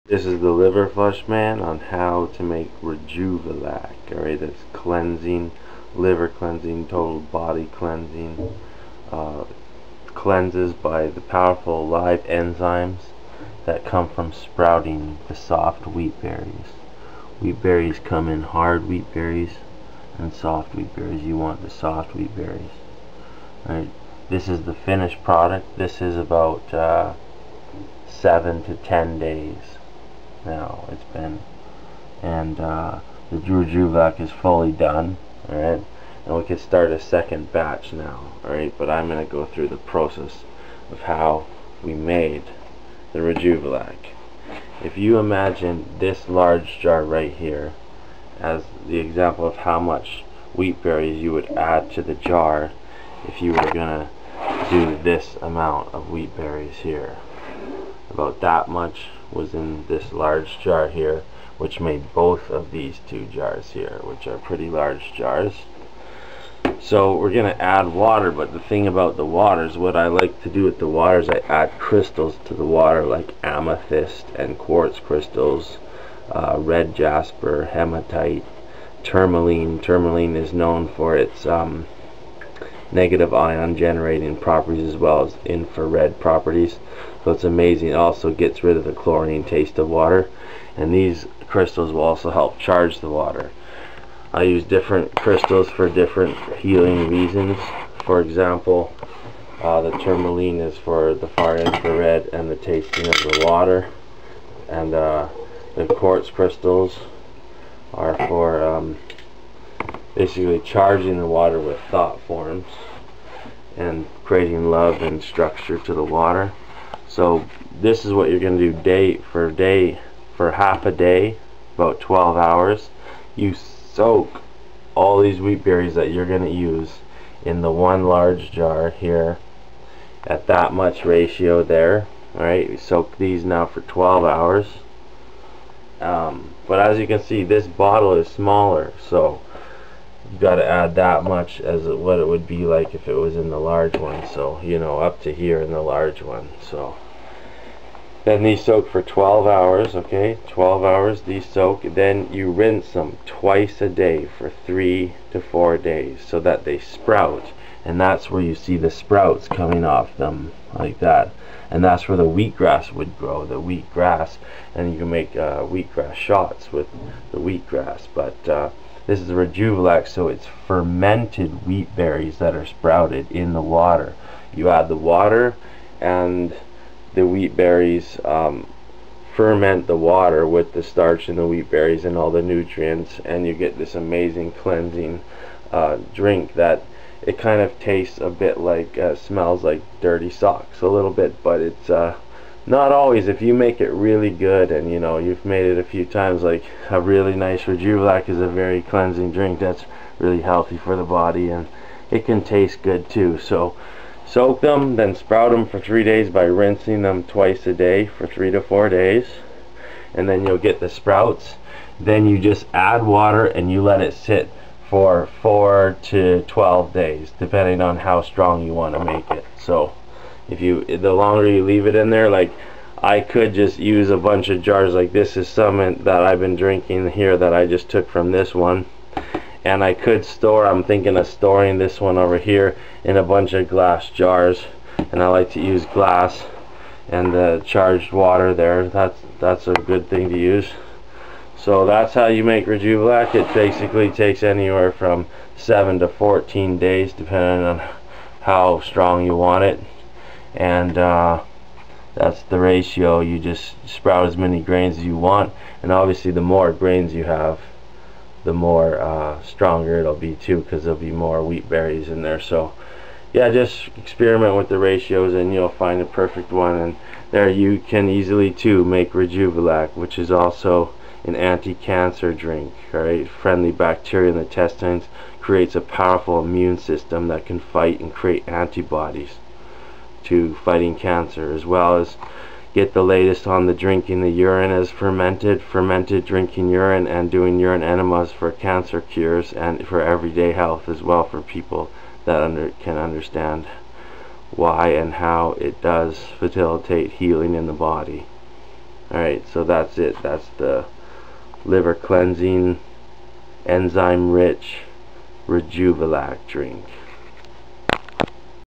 This is the liver flush man on how to make Rejuvelac. Alright, that's cleansing, liver cleansing, total body cleansing. Cleanses by the powerful live enzymes that come from sprouting the soft wheat berries. Wheat berries come in hard wheat berries and soft wheat berries. You want the soft wheat berries. Alright, this is the finished product. This is about 7 to 10 days now it's been, and the Rejuvelac is fully done. Alright, and we can start a second batch now. Alright, but I'm going to go through the process of how we made the Rejuvelac. If you imagine this large jar right here as the example of how much wheat berries you would add to the jar if you were going to do this amount of wheat berries here, about that much was in this large jar here, which made both of these two jars here, which are pretty large jars. So we're going to add water, but the thing about the water is, what I like to do with the water is I add crystals to the water, like amethyst and quartz crystals, red jasper, hematite, tourmaline. Tourmaline is known for its negative ion generating properties as well as infrared properties, so it's amazing. It also gets rid of the chlorine taste of water, and these crystals will also help charge the water. I use different crystals for different healing reasons. For example, the tourmaline is for the far infrared and the tasting of the water, and the quartz crystals are for basically charging the water with thought forms and creating love and structure to the water. So this is what you're going to do for half a day, about 12 hours. You soak all these wheat berries that you're going to use in the one large jar here at that much ratio there. Alright, we soak these now for 12 hours. But as you can see, this bottle is smaller, so you've got to add that much as what it would be like if it was in the large one. So, you know, up to here in the large one. So then these soak for 12 hours, okay? 12 hours these soak. Then you rinse them twice a day for 3 to 4 days so that they sprout. And that's where you see the sprouts coming off them like that. And that's where the wheatgrass would grow, the wheatgrass. And you can make wheatgrass shots with the wheatgrass. But this is the Rejuvelac, so it's fermented wheat berries that are sprouted in the water. You add the water, and the wheat berries ferment the water with the starch in the wheat berries and all the nutrients, and you get this amazing cleansing drink that it kind of tastes a bit like, smells like dirty socks a little bit, but it's not always. If you make it really good, and you know you've made it a few times, like a really nice Rejuvelac is a very cleansing drink that's really healthy for the body, and it can taste good too. So soak them, then sprout them for 3 days by rinsing them twice a day for 3 to 4 days, and then you'll get the sprouts. Then you just add water and you let it sit for 4 to 12 days depending on how strong you want to make it. So the longer you leave it in there, like I could just use a bunch of jars. Like this is some that I've been drinking here that I just took from this one, and I could store, I'm thinking of storing this one over here in a bunch of glass jars, and I like to use glass and the charged water there. That's a good thing to use. So that's how you make Rejuvelac. It basically takes anywhere from 7 to 14 days depending on how strong you want it, and that's the ratio. You just sprout as many grains as you want, and obviously the more grains you have, the more stronger it'll be too, because there'll be more wheat berries in there. So yeah, just experiment with the ratios and you'll find the perfect one. And there you can easily too make Rejuvelac, which is also an anti-cancer drink. Alright, friendly bacteria in the intestines creates a powerful immune system that can fight and create antibodies to fighting cancer, as well as get the latest on the drinking the urine as fermented drinking urine, and doing urine enemas for cancer cures and for everyday health as well, for people that can understand why and how it does facilitate healing in the body. Alright, so that's it. That's the liver cleansing, enzyme rich Rejuvelac drink.